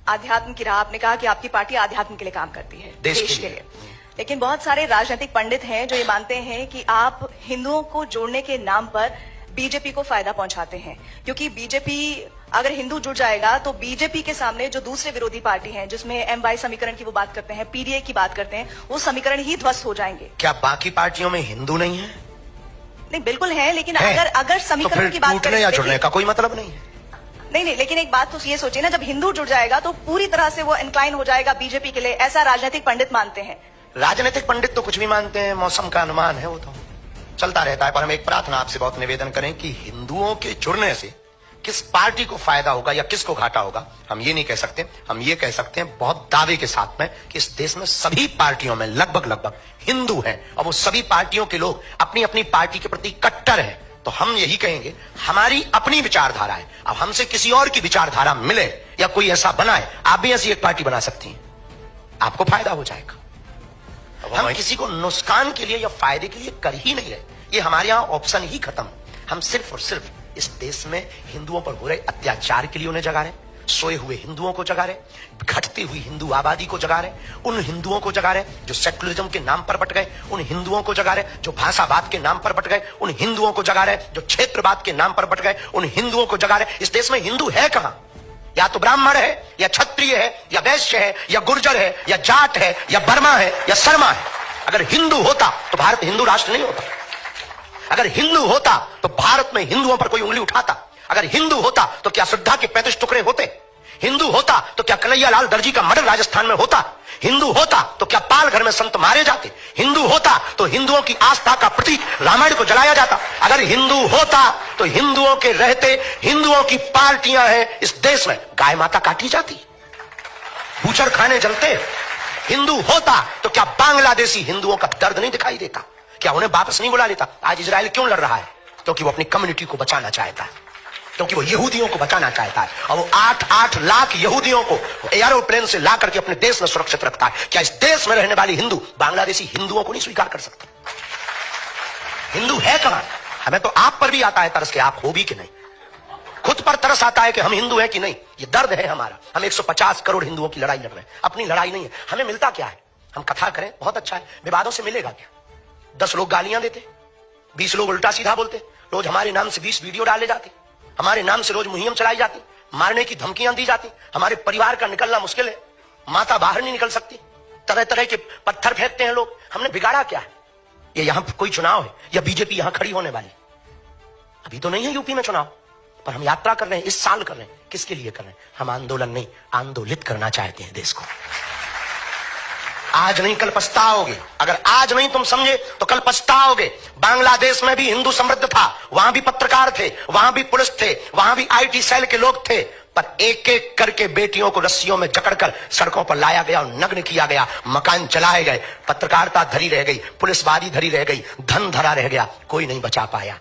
आध्यात्म की राह, आपने कहा कि आपकी पार्टी आध्यात्म के लिए काम करती है, देश के लिए। लेकिन बहुत सारे राजनीतिक पंडित हैं जो ये मानते हैं कि आप हिंदुओं को जोड़ने के नाम पर बीजेपी को फायदा पहुंचाते हैं, क्योंकि बीजेपी अगर हिंदू जुड़ जाएगा तो बीजेपी के सामने जो दूसरे विरोधी पार्टी हैं, जिसमें MY समीकरण की वो बात करते हैं, PDA की बात करते हैं, वो समीकरण ही ध्वस्त हो जाएंगे। क्या बाकी पार्टियों में हिंदू नहीं है? नहीं, बिल्कुल है, लेकिन अगर समीकरण तो की बात टूटने या जुड़ने का कोई मतलब नहीं है। नहीं, लेकिन एक बात तो ये सोचिए ना, जब हिंदू जुड़ जाएगा तो पूरी तरह से वो इंक्लाइन हो जाएगा बीजेपी के लिए, ऐसा राजनीतिक पंडित मानते हैं। राजनीतिक पंडित तो कुछ भी मानते हैं, मौसम का अनुमान है, वो तो चलता रहता है। पर हम एक प्रार्थना आपसे बहुत निवेदन करें कि हिंदुओं के जुड़ने से किस पार्टी को फायदा होगा या किसको घाटा होगा, हम ये नहीं कह सकते। हम ये कह सकते हैं बहुत दावे के साथ में कि इस देश में सभी पार्टियों में लगभग हिंदू हैं, और वो सभी पार्टियों के लोग अपनी अपनी पार्टी के प्रति कट्टर हैं। तो हम यही कहेंगे, हमारी अपनी विचारधारा है। अब हमसे किसी और की विचारधारा मिले या कोई ऐसा बनाए, आप भी ऐसी एक पार्टी बना सकती हैं, आपको फायदा हो जाएगा। हम किसी को नुकसान के लिए या फायदे के लिए कर ही नहीं रहे, ये हमारे यहां ऑप्शन ही खत्म। हम सिर्फ और सिर्फ इस देश में हिंदुओं पर हो रहे अत्याचार के लिए उन्हें जगा रहे, सोए हुए हिंदुओं को जगा रहे, घटती हुई हिंदू आबादी को जगा रहे, उन हिंदुओं को जगा रहे जो सेकुलरिज्म के नाम पर बट गए, उन हिंदुओं को जगा रहे जो भाषावाद के नाम पर बट गए, उन हिंदुओं को जगा रहे जो क्षेत्रवाद के नाम पर बट गए, उन हिंदुओं को जगा रहे। इस देश में हिंदू है कहां? या तो ब्राह्मण है, या क्षत्रिय है, या वैश्य है, या गुर्जर है, या जाट है, या बर्मा है, या शर्मा है। अगर हिंदू होता तो भारत हिंदू राष्ट्र नहीं होता। अगर हिंदू होता तो भारत में हिंदुओं पर कोई उंगली उठाता। अगर हिंदू होता तो क्या श्रद्धा के 35 टुकड़े होते? हिंदू होता तो क्या कन्हैया लाल दर्जी का मर्डर राजस्थान में होता? हिंदू होता तो क्या पाल घर में संत मारे जाते? हिंदू होता तो हिंदुओं की आस्था का प्रतीक रामायण को जलाया जाता। अगर हिंदू होता तो हिंदुओं के रहते हिंदुओं की पार्टियां हैं इस देश में, गाय माता काटी जाती, बूचड़ खाने जलते। हिंदू होता तो क्या बांग्लादेशी हिंदुओं का दर्द नहीं दिखाई देता? क्या उन्हें वापस नहीं बुला लेता? आज इजराइल क्यों लड़ रहा है? क्योंकि वो अपनी कम्युनिटी को बचाना चाहता है, क्योंकि वो यहूदियों को बचाना चाहता है, और वो 8-8 लाख यहूदियों को एरोप्लेन से ला करके अपने देश में सुरक्षित रखता है। क्या इस देश में रहने वाली हिंदू बांग्लादेशी हिंदुओं को नहीं स्वीकार कर सकता? हिंदू है कहां? हमें तो आप पर भी आता है तरस के आप हो भी कि नहीं, खुद पर तरस आता है कि हम हिंदू हैं कि नहीं। ये दर्द है हमारा। हम 150 करोड़ हिंदुओं की लड़ाई लड़ रहे हैं, अपनी लड़ाई नहीं है। हमें मिलता क्या है? हम कथा करें, बहुत अच्छा है, विवादों से मिलेगा क्या? 10 लोग गालियां देते, 20 लोग उल्टा सीधा बोलते, रोज हमारे नाम से 20 वीडियो डाले जाते, हमारे नाम से रोज मुहिम चलाई जाती, मारने की धमकियां दी जाती, हमारे परिवार का निकलना मुश्किल है, माता बाहर नहीं निकल सकती, तरह तरह के पत्थर फेंकते हैं लोग। हमने बिगाड़ा क्या है? ये यहां कोई चुनाव है या बीजेपी यहां खड़ी होने वाली? अभी तो नहीं है यूपी में चुनाव, पर हम यात्रा कर रहे हैं, इस साल कर रहे हैं। किसके लिए कर रहे हैं? हम आंदोलन नहीं, आंदोलित करना चाहते हैं देश को। आज नहीं कल पछताओगे। अगर आज नहीं तुम समझे तो कल पछताओगे। बांग्लादेश में भी हिंदू समृद्ध था, वहां भी पत्रकार थे, वहां भी पुलिस थे, वहां भी IT सेल के लोग थे, पर एक एक करके बेटियों को रस्सियों में जकड़कर सड़कों पर लाया गया और नग्न किया गया, मकान जलाए गए, पत्रकारिता धरी रह गई, पुलिसवादी धरी रह गई, धन धरा रह गया, कोई नहीं बचा पाया।